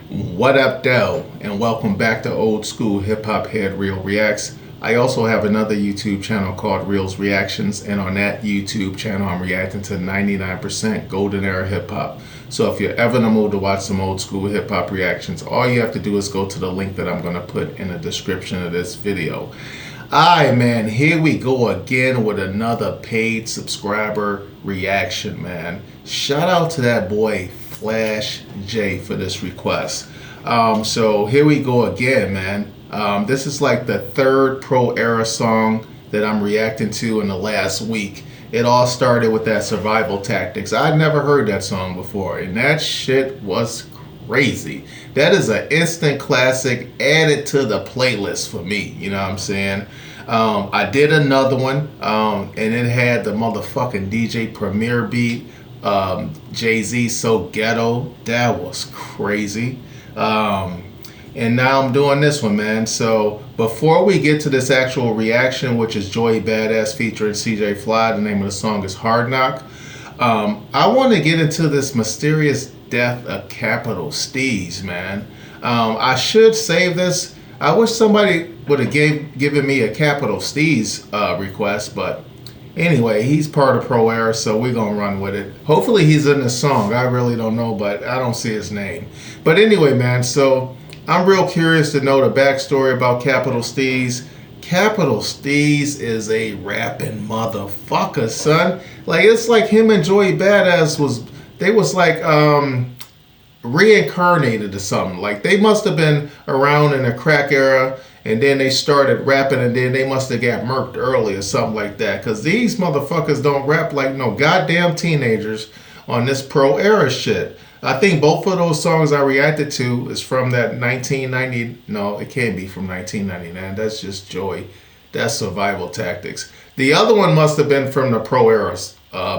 What up, though? And welcome back to Old School Hip Hop Head Real Reacts. I also have another YouTube channel called Reels Reactions, and on that YouTube channel, I'm reacting to 99% Golden Era Hip Hop. So if you're ever in the mood to watch some old school hip hop reactions, all you have to do is go to the link that I'm going to put in the description of this video. Alright, man, here we go again with another paid subscriber reaction, man. Shout out to that boy Flash J for this request. So here we go again, man. This is like the third Pro Era song that I'm reacting to in the last week. It all started with that Survival Tactics. I'd never heard that song before, and that shit was crazy. That is an instant classic added to the playlist for me, you know what I'm saying? I did another one, and it had the motherfucking DJ Premier beat, Jay-Z So Ghetto. That was crazy. And now I'm doing this one, man. So before we get to this actual reaction, which is Joey Badass featuring CJ Fly, the name of the song is Hard Knock. I want to get into this mysterious death of Capital Steez, man. I should save this. I wish somebody would have given me a Capital Steez request, but anyway, he's part of Pro Era, so we're going to run with it. Hopefully he's in the song. I really don't know, but I don't see his name. But anyway, man, so I'm real curious to know the backstory about Capital Steez. Capital Steez is a rapping motherfucker, son. Like, it's like him and Joey Badass was like reincarnated or something. Like, they must have been around in the crack era, and then they started rapping, and then they must have got murked early or something like that. Because these motherfuckers don't rap like no goddamn teenagers on this Pro Era shit. I think both of those songs I reacted to is from that 1990. No, it can't be from 1999. That's just Joey. That's Survival Tactics. The other one must have been from the Pro Era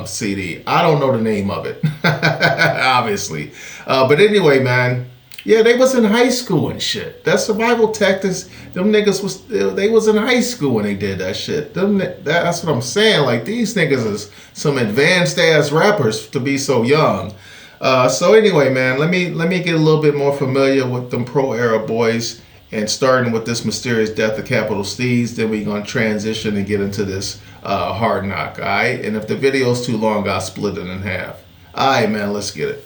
CD. I don't know the name of it, obviously. But anyway, man, yeah, they was in high school and shit. That Survival Tactics, them niggas they was in high school when they did that shit. That's what I'm saying. Like, these niggas is some advanced ass rappers to be so young. So anyway, man, let me get a little bit more familiar with them Pro Era boys, and starting with this mysterious death of Capital Steez. Then we're gonna transition and get into this Hard Knock. All right, and if the video's too long, I'll split it in half. All right, man, let's get it.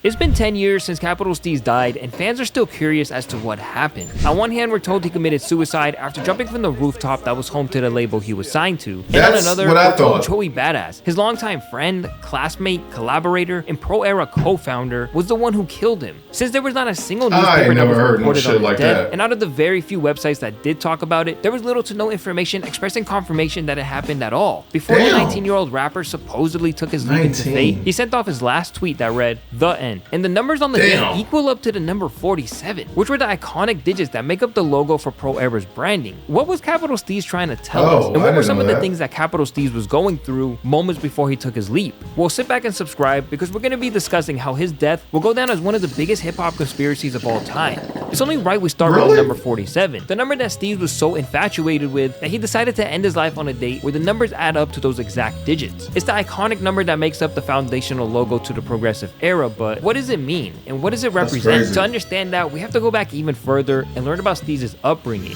It's been 10 years since Capital Steez died, and fans are still curious as to what happened. On one hand, we're told he committed suicide after jumping from the rooftop that was home to the label he was signed to. And on another, we're told Joey Badass, his longtime friend, classmate, collaborator, and Pro Era co-founder, was the one who killed him. Since there was not a single newspaper that was reported on his death, and out of the very few websites that did talk about it, there was little to no information expressing confirmation that it happened at all. Before the 19-year-old rapper supposedly took his leap into fate, he sent off his last tweet that read, "The End." And the numbers on the day equal up to the number 47, which were the iconic digits that make up the logo for Pro Era's branding. What was Capital Steez trying to tell us? And what were some of the things that Capital Steez was going through moments before he took his leap? Well, sit back and subscribe, because we're going to be discussing how his death will go down as one of the biggest hip-hop conspiracies of all time. It's only right we start with number 47, the number that Steez was so infatuated with that he decided to end his life on a date where the numbers add up to those exact digits. It's the iconic number that makes up the foundational logo to the progressive era, but what does it mean, and what does it represent? To understand that, we have to go back even further and learn about Steez's upbringing.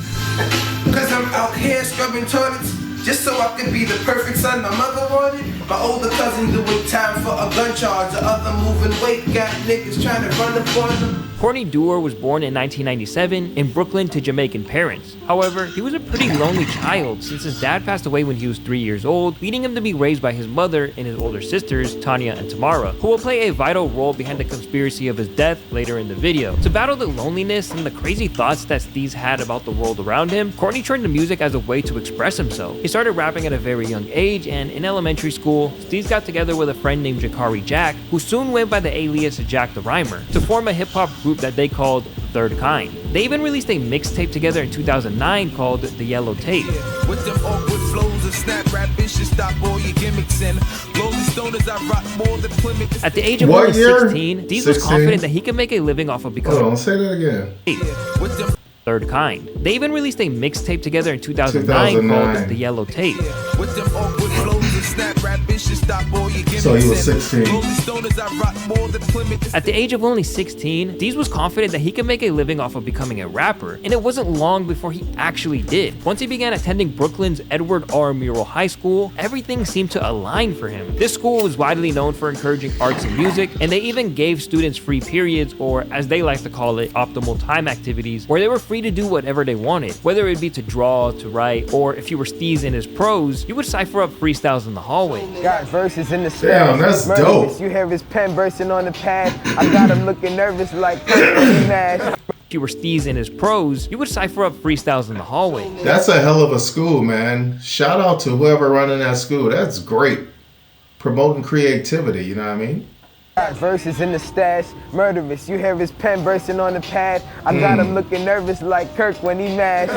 Cause I'm out here scrubbing toilets just so I could be the perfect son my mother wanted. My older cousin doing time for a gun charge. The other moving weight got niggas trying to run up on them. Courtney Dewar was born in 1997 in Brooklyn to Jamaican parents. However, he was a pretty lonely child since his dad passed away when he was 3 years old, leading him to be raised by his mother and his older sisters, Tanya and Tamara, who will play a vital role behind the conspiracy of his death later in the video. To battle the loneliness and the crazy thoughts that Steez had about the world around him, Courtney turned to music as a way to express himself. He started rapping at a very young age, and in elementary school, Steez got together with a friend named Jakari Jack, who soon went by the alias Jack the Rhymer, to form a hip-hop group that they called Third Kind. They even released a mixtape together in 2009 called The Yellow Tape. With them awkward flows and snap rap bitches, stop all your gimmicks and lonely stoners, I rock more than Plymouth. At the age of only 16, Steez was confident that he could make a living off of becoming. Hold on, say that again. With them Third Kind. They even released a mixtape together in 2009 called The Yellow Tape. with them awkward flows and So he was 16. At the age of only 16, Steez was confident that he could make a living off of becoming a rapper, and it wasn't long before he actually did. Once he began attending Brooklyn's Edward R. Murrow High School, everything seemed to align for him. This school was widely known for encouraging arts and music, and they even gave students free periods, or as they like to call it, optimal time activities, where they were free to do whatever they wanted, whether it be to draw, to write, or if you were Steez in his prose, you would cipher up freestyles in the hallway. Got verses in the Damn, that's dope. You hear his pen bursting on the pad. I got him looking nervous like Mash. If you were Steez in his prose, you would cipher up freestyles in the hallway. That's a hell of a school, man. Shout out to whoever running that school. That's great. Promoting creativity, you know what I mean? Got verses in the stash, murderous. You hear his pen bursting on the pad. I got him looking nervous like Kirk when he mashed.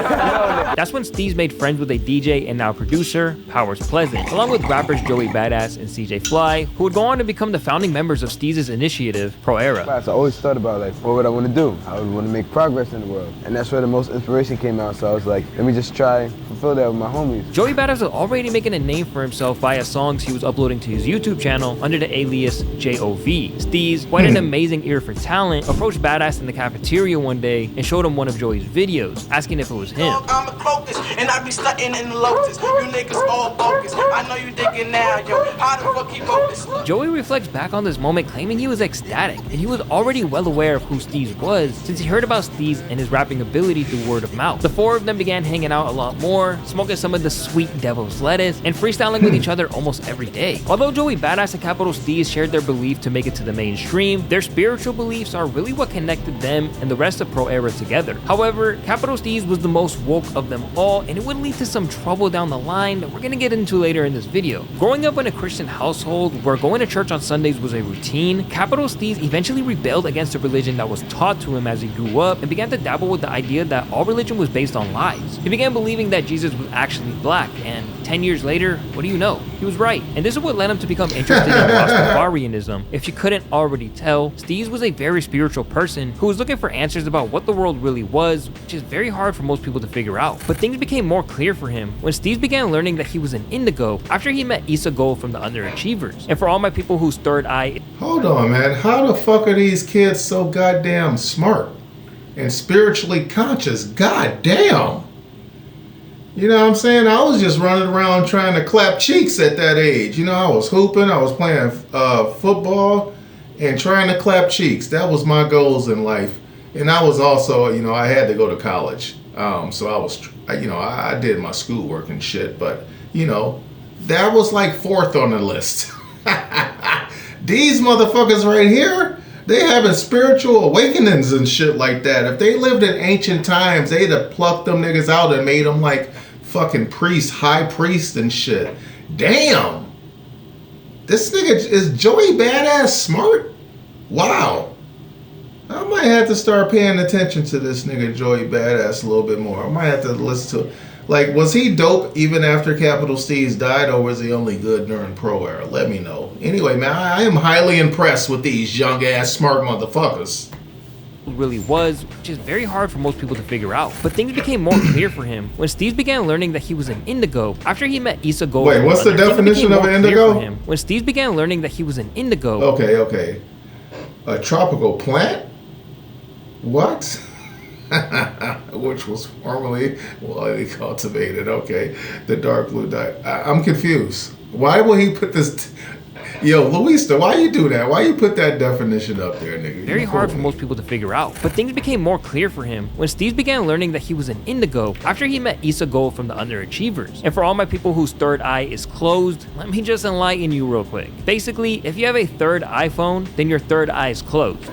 That's when Steez made friends with a DJ and now producer, Powers Pleasant, along with rappers Joey Badass and CJ Fly, who would go on to become the founding members of Steez's initiative, Pro Era. So I always thought about like, what would I want to do? I would want to make progress in the world. And that's where the most inspiration came out. So I was like, let me just try and fulfill that with my homies. Joey Badass was already making a name for himself via songs he was uploading to his YouTube channel under the alias JOV. Steez, quite an amazing ear for talent, approached Badass in the cafeteria one day and showed him one of Joey's videos, asking if it was him. I'm a crocus, and I be stunting in the lotus. You niggas all bogus. I know you digging now, yo. How the fuck he focus? Joey reflects back on this moment claiming he was ecstatic, and he was already well aware of who Steez was since he heard about Steez and his rapping ability through word of mouth. The four of them began hanging out a lot more, smoking some of the sweet devil's lettuce, and freestyling with each other almost every day. Although Joey Badass and Capital Steez shared their belief to make it to the mainstream, their spiritual beliefs are really what connected them and the rest of Pro Era together. However, Capital Steez was the most woke of them all, and it would lead to some trouble down the line that we're gonna get into later in this video. Growing up in a Christian household where going to church on Sundays was a routine, Capital Steez eventually rebelled against the religion that was taught to him as he grew up and began to dabble with the idea that all religion was based on lies. He began believing that Jesus was actually black, and 10 years later, what do you know? He was right. And this is what led him to become interested in Rastafarianism. If you couldn't already tell, Steez was a very spiritual person who was looking for answers about what the world really was, which is very hard for most people to figure out. But things became more clear for him when Steez began learning that he was an indigo after he met Issa Gold from the Underachievers. And for all my people whose third eye... Hold on, man. How the fuck are these kids so goddamn smart and spiritually conscious? Goddamn. You know what I'm saying? I was just running around trying to clap cheeks at that age. You know, I was hooping, I was playing football and trying to clap cheeks. That was my goals in life. And I was also, you know, I had to go to college. So I was, you know, I did my schoolwork and shit. But, you know, that was like fourth on the list. These motherfuckers right here, they having spiritual awakenings and shit like that. If they lived in ancient times, they'd have plucked them niggas out and made them like fucking priests, high priest and shit. Damn. This nigga, is Joey Badass smart? Wow. I might have to start paying attention to this nigga Joey Badass a little bit more. I might have to listen to, like, was he dope even after Capital Steez died, or was he only good during Pro Era? Let me know. Anyway, man, I am highly impressed with these young ass smart motherfuckers. Really was, which is very hard for most people to figure out. But things became more clear for him when Steez began learning that he was an indigo after he met Issa Gold. Wait, what's the definition of an indigo? When Steez began learning that he was an indigo. Okay. A tropical plant? What? Which was formerly widely cultivated. Okay, the dark blue dye. I'm confused. Why will he put this? Yo, Louaista, why you do that? Why you put that definition up there, nigga? Very hard for most people to figure out. But things became more clear for him when Steez began learning that he was an indigo after he met Issa Gold from the Underachievers. And for all my people whose third eye is closed, let me just enlighten you real quick. Basically, if you have a third iPhone, then your third eye is closed.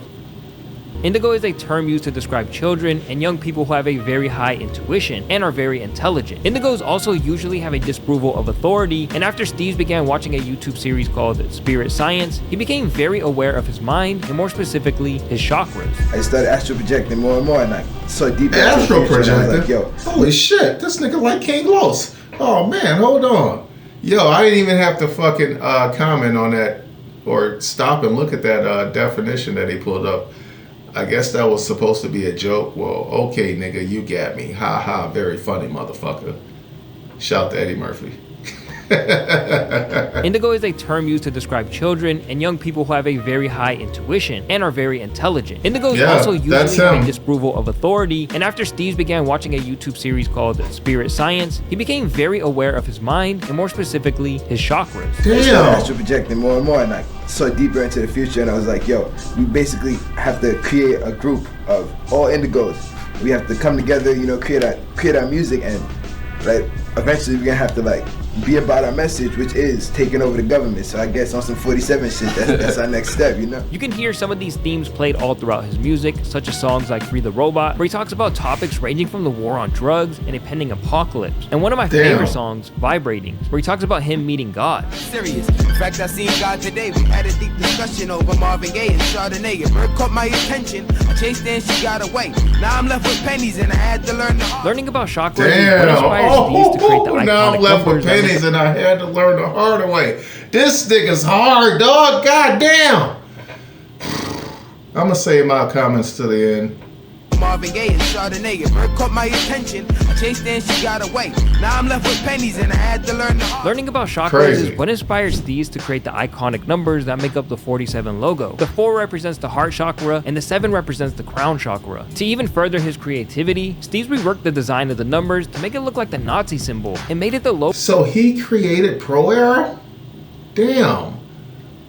Indigo is a term used to describe children and young people who have a very high intuition and are very intelligent. Indigos also usually have a disapproval of authority, and after Steez began watching a YouTube series called Spirit Science, he became very aware of his mind, and more specifically, his chakras. I started astral projecting more and more, and I so deep astral projecting? Like, yo, holy shit, this nigga like King Los. Oh man, hold on. Yo, I didn't even have to fucking comment on that or stop and look at that definition that he pulled up. I guess that was supposed to be a joke. Well, okay, nigga, you got me. Ha ha, very funny, motherfucker. Shout to Eddie Murphy. Indigo is a term used to describe children and young people who have a very high intuition and are very intelligent. Indigo is also usually having disapproval of authority, and after Steez began watching a YouTube series called Spirit Science, he became very aware of his mind, and more specifically, his chakras. I started astral projecting more and more, and I saw deeper into the future, and I was like, yo, we basically have to create a group of all indigos. We have to come together, you know, create our music, and like eventually we're gonna have to like be about our message, which is taking over the government. So I guess on some 47 shit, that's our next step, you know? You can hear some of these themes played all throughout his music, such as songs like Free the Robot, where he talks about topics ranging from the war on drugs and a pending apocalypse. And one of my favorite songs, Vibrating, where he talks about him meeting God. Serious. In fact, I seen God today. We had a deep discussion over Marvin Gaye and Chardonnay. A bird caught my attention. I chased her and she got away. Now I'm left with pennies and I had to learn the art. Learning about chakras is what inspires Steez to create the iconic now I'm left with pennies and I had to learn the hard way. This nigga's hard, dog. God damn. I'm gonna save my comments to the end. Marvin Gaye and Chardonnay. A bird caught my attention. I chased her and she got away. Now I'm left with pennies and I had to learn the art. Learning about chakras is what inspires Steez to create the iconic numbers that make up the 47 logo. The 4 represents the heart chakra and the 7 represents the crown chakra. To even further his creativity, Steez reworked the design of the numbers to make it look like the Nazi symbol and made it the logo. So he created Pro Era? Damn.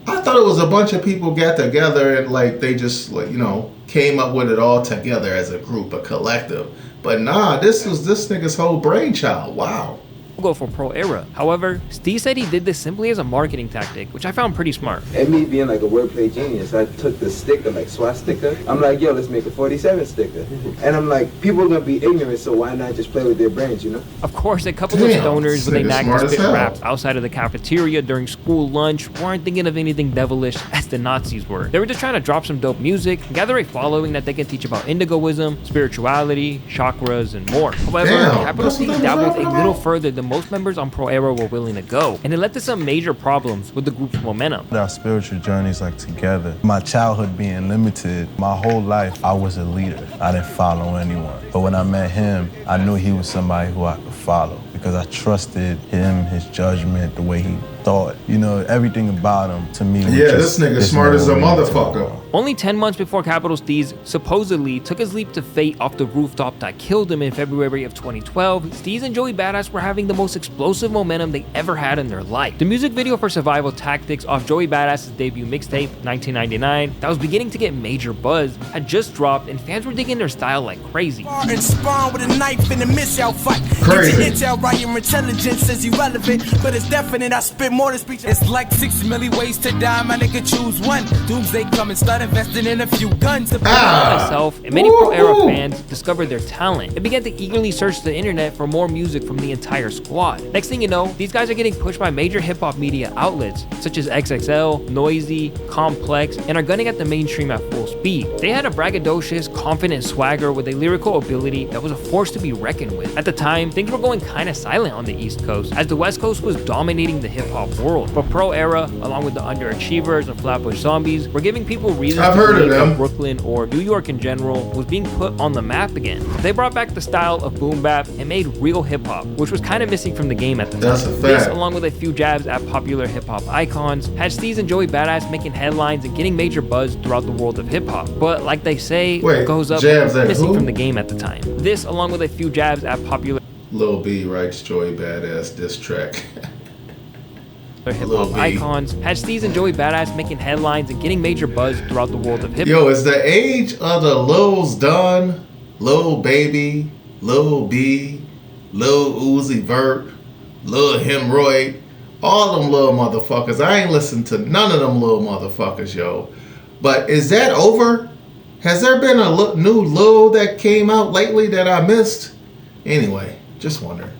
I thought it was a bunch of people got together and like they just like, you know, came up with it all together as a group, a collective. But nah, this was this nigga's whole brainchild. Wow. Logo for Pro Era. However, Steez said he did this simply as a marketing tactic, which I found pretty smart. And me being like a wordplay genius, I took the sticker, like swastika. I'm like, yo, let's make a 47 sticker. And I'm like, people are gonna be ignorant, so why not just play with their brains, you know? Of course, a couple of stoners with a knack to spit raps outside of the cafeteria during school lunch weren't thinking of anything devilish as the Nazis were. They were just trying to drop some dope music, gather a following that they can teach about indigoism, spirituality, chakras, and more. However, Capital Steez dabbled a little further than most members on Pro Era were willing to go, and it led to some major problems with the group's momentum. Our spiritual journeys like together. My childhood being limited, my whole life I was a leader. I didn't follow anyone. But when I met him, I knew he was somebody who I could follow because I trusted him, his judgment, the way he thought. You know, everything about him to me. Yeah, this nigga smart as a motherfucker. Only 10 months before Capital Steez supposedly took his leap to fate off the rooftop that killed him in February of 2012, Steez and Joey Badass were having the most explosive momentum they ever had in their life. The music video for Survival Tactics off Joey Badass's debut mixtape, 1999, that was beginning to get major buzz, had just dropped and fans were digging their style like crazy. And spawn with a knife in a missile fight. Crazy. Intel right, your intelligence is irrelevant, but it's definite. I spit more than speech. It's like 6 million ways to die, my nigga choose one. Doomsday come and start investing in a few guns. Myself and many Pro Era fans discovered their talent and began to eagerly search the internet for more music from the entire squad. Next thing you know, these guys are getting pushed by major hip-hop media outlets such as XXL, Noisy, Complex, and are gunning at the mainstream at full speed. They had a braggadocious, confident swagger with a lyrical ability that was a force to be reckoned with. At the time, things were going kinda silent on the East Coast as the West Coast was dominating the hip-hop world. But Pro Era, along with the Underachievers and Flatbush Zombies, were giving people reasons to believe that Brooklyn or New York in general was being put on the map again. They brought back the style of boom bap and made real hip-hop, which was kind of missing from the game at the time. That's a fact. This, along with a few jabs at popular hip-hop icons, had Steez and Joey Badass making headlines and getting major buzz throughout the world of hip-hop. But like they say, what goes up missing from the game at the time. This, along with a few jabs at popular Lil B writes Joey Badass diss track. hip-hop icons, had Steez and Joey Badass making headlines and getting major buzz throughout the world of hip-hop. Yo, is the age of the Lils done? Lil Baby, Lil B, Lil Uzi Vert, Lil Hemorrhoid, all them little motherfuckers. I ain't listened to none of them little motherfuckers, yo. But is that over? Has there been a new Lil that came out lately that I missed? Anyway, just wondering.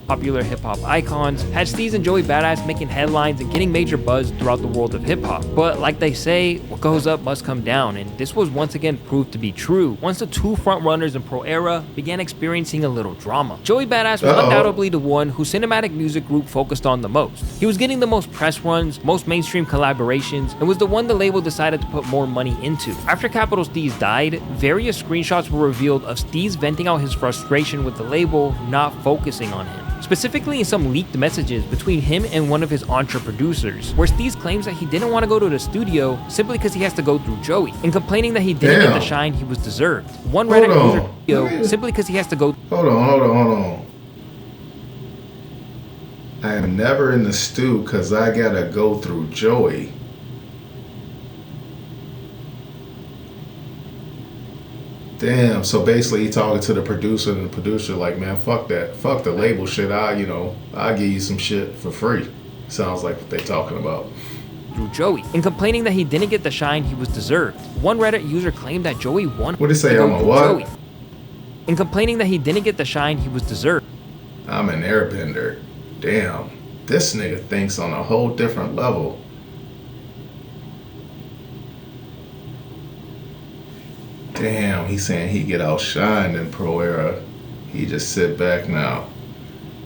Popular hip-hop icons, had Steez and Joey Badass making headlines and getting major buzz throughout the world of hip-hop. But like they say, what goes up must come down, and this was once again proved to be true once the two frontrunners in Pro Era began experiencing a little drama. Joey Badass was undoubtedly the one whose cinematic music group focused on the most. He was getting the most press runs, most mainstream collaborations, and was the one the label decided to put more money into. After Capital Steez died, various screenshots were revealed of Steez venting out his frustration with the label not focusing on him. specifically in some leaked messages between him and one of his entre producers, where Steez claims that he didn't want to go to the studio simply because he has to go through Joey, and complaining that he didn't get the shine he was deserved. One Reddit user simply because he has to go. Hold on. I am never in the stew because I gotta go through Joey. Damn, so basically he talking to the producer, and the producer like, man, fuck that. Fuck the label shit. I'll give you some shit for free. Sounds like what they talking about. Through Joey, and complaining that he didn't get the shine he was deserved. One Reddit user claimed that Joey won. What did he say? I'm a what? Joey, and complaining that he didn't get the shine he was deserved. I'm an airbender. Damn, this nigga thinks on a whole different level. Damn, he's saying he get outshined in Pro Era. He just sit back now.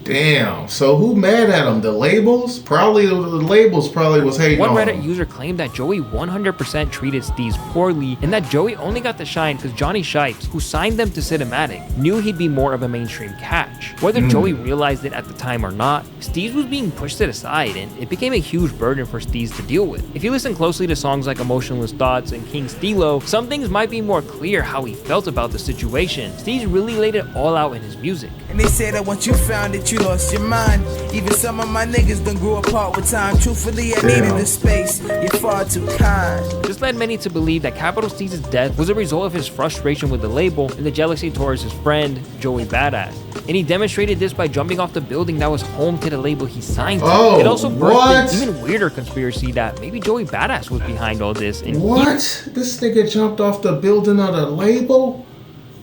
Damn, so who mad at him? The labels? Probably the labels probably was hating on him. One Reddit user claimed that Joey 100% treated Steez poorly, and that Joey only got the shine because Johnny Shipes, who signed them to Cinematic, knew he'd be more of a mainstream catch. Whether Joey realized it at the time or not, Steez was being pushed to the side, and it became a huge burden for Steez to deal with. If you listen closely to songs like Emotionless Thoughts and King Stilo, some things might be more clear how he felt about the situation. Steez really laid it all out in his music. And they say that once you found it, you lost your mind. Even some of my niggas done grew apart with time. Truthfully, I needed the space. You're far too kind. This led many to believe that Capital Steez's death was a result of his frustration with the label and the jealousy towards his friend, Joey Badass. And he demonstrated this by jumping off the building that was home to the label he signed to. It also birthed an even weirder conspiracy that maybe Joey Badass was behind all this. And This nigga jumped off the building of the label?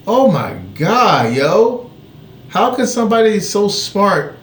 Oh my God, yo. How can somebody so smart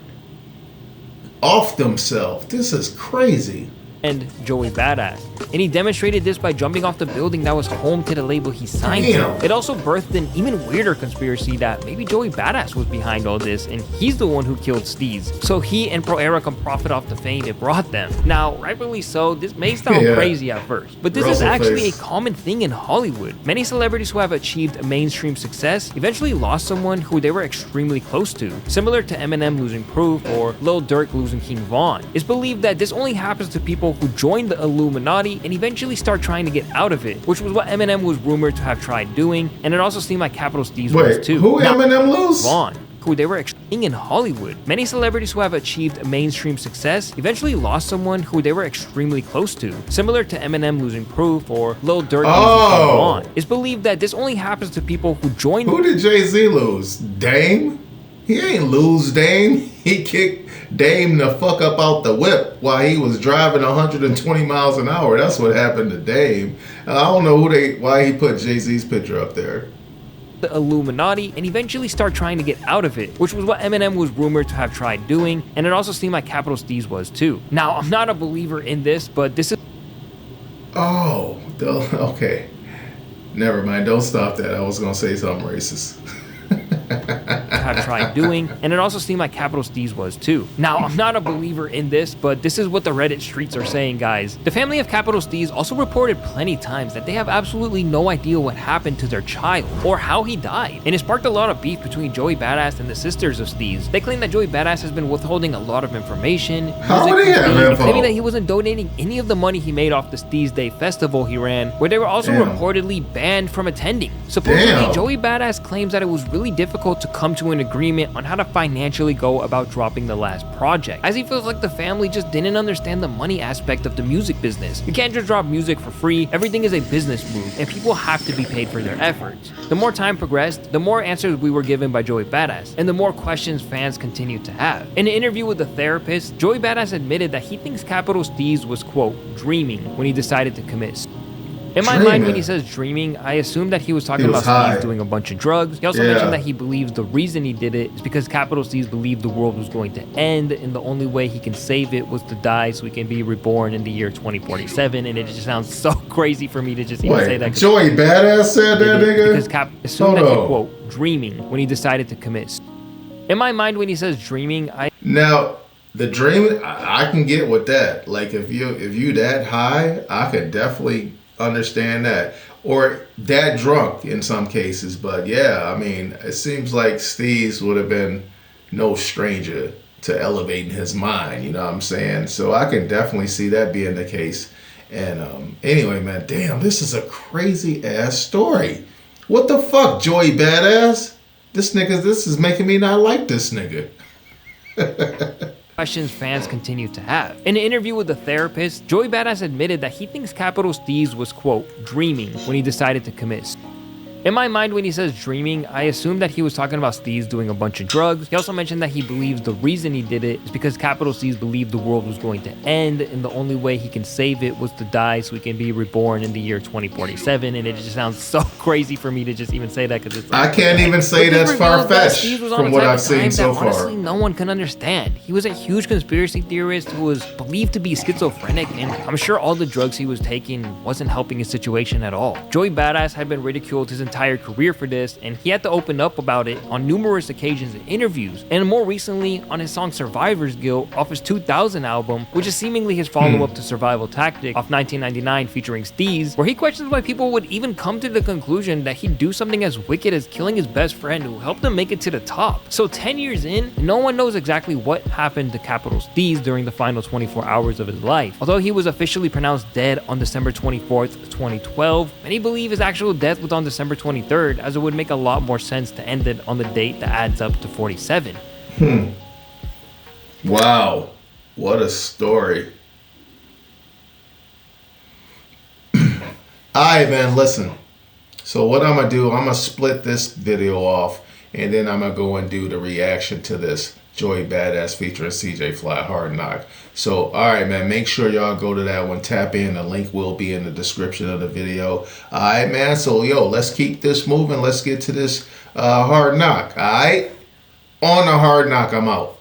off themselves? This is crazy. And Joey Badass. And he demonstrated this by jumping off the building that was home to the label he signed to. It also birthed an even weirder conspiracy that maybe Joey Badass was behind all this and he's the one who killed Steez, so he and Pro Era can profit off the fame it brought them. Now, rightfully so, this may sound crazy at first, but this is actually a common thing in Hollywood. Many celebrities who have achieved mainstream success eventually lost someone who they were extremely close to, similar to Eminem losing Proof or Lil Durk losing King Von. It's believed that this only happens to people who join the Illuminati and eventually start trying to get out of it, which was what Eminem was rumored to have tried doing, and it also seemed like Capital Steez was too. Who Eminem lose? Von, who they were extremely in Hollywood. Many celebrities who have achieved mainstream success eventually lost someone who they were extremely close to, similar to Eminem losing Proof or Lil Durk losing King Von. It's believed that this only happens to people who join. Who did Jay-Z lose? Dame? He ain't lose Dame. He kicked Dame the fuck up out the whip while he was driving 120 miles an hour. That's what happened to Dame. I don't know why he put Jay-Z's picture up there. The Illuminati and eventually start trying to get out of it, which was what Eminem was rumored to have tried doing, and it also seemed like Capital Steez was too. Now, I'm not a believer in this, but this is... Okay. Never mind, don't stop that. I was gonna say something racist. have tried doing, and it also seemed like Capital Steez was too. Now, I'm not a believer in this, but this is what the Reddit streets are saying, guys. The family of Capital Steez also reported plenty times that they have absolutely no idea what happened to their child or how he died, and it sparked a lot of beef between Joey Badass and the sisters of Steez. They claim that Joey Badass has been withholding a lot of information, claiming that he wasn't donating any of the money he made off the Steez Day festival he ran, where they were also reportedly banned from attending. Supposedly, Joey Badass claims that it was really difficult to come to an agreement on how to financially go about dropping the last project, as he feels like the family just didn't understand the money aspect of the music business. You can't just drop music for free, everything is a business move, and people have to be paid for their efforts. The more time progressed, the more answers we were given by Joey Badass, and the more questions fans continued to have. In an interview with a therapist, Joey Badass admitted that he thinks Capital Steez was, quote, dreaming when he decided to commit. In my mind, when he says dreaming, I assume that he was talking about Steez doing a bunch of drugs. He also mentioned that he believes the reason he did it is because Capital Steez believed the world was going to end, and the only way he can save it was to die so he can be reborn in the year 2047. And it just sounds so crazy for me to just even say that. Joey Badass said that, nigga? Because Cap assumed that he, quote, dreaming when he decided to commit. In my mind, when he says dreaming, Now, the dream, I can get with that. Like, if you that high, I could definitely understand that, or that drunk in some cases. But yeah, I mean, it seems like Steez would have been no stranger to elevating his mind, you know what I'm saying? So I can definitely see that being the case. And anyway, man, damn, this is a crazy ass story. What the fuck, Joey Badass? This is making me not like this nigga. Questions fans continue to have. In an interview with a therapist, Joey Badass admitted that he thinks Capital Steez was, quote, dreaming when he decided to commit. In my mind, when he says dreaming, I assume that he was talking about Steez doing a bunch of drugs. He also mentioned that he believes the reason he did it is because Capital Steez believed the world was going to end, and the only way he can save it was to die so he can be reborn in the year 2047. And it just sounds so crazy for me to just even say that, because it's like, I can't even say that's far-fetched from what I've seen so far. Honestly, no one can understand. He was a huge conspiracy theorist who was believed to be schizophrenic, and I'm sure all the drugs he was taking wasn't helping his situation at all. Joey Badass had been ridiculed his entire career for this, and he had to open up about it on numerous occasions in interviews, and more recently on his song Survivor's Guilt off his 2000 album, which is seemingly his follow-up to Survival Tactic off 1999 featuring Steez, where he questions why people would even come to the conclusion that he'd do something as wicked as killing his best friend who helped him make it to the top. So 10 years in, no one knows exactly what happened to Capital Steez during the final 24 hours of his life. Although he was officially pronounced dead on December 24th, 2012, many believe his actual death was on December 23rd, as it would make a lot more sense to end it on the date that adds up to 47. Wow, what a story. Alright, man, listen. So what I'm gonna do, I'm gonna split this video off, and then I'm gonna go and do the reaction to this Joey Badass featuring CJ Fly Hard Knock. So, alright, man, make sure y'all go to that one, tap in. The link will be in the description of the video. Alright, man, so yo, let's keep this moving. Let's get to this Hard Knock. Alright, on the Hard Knock, I'm out.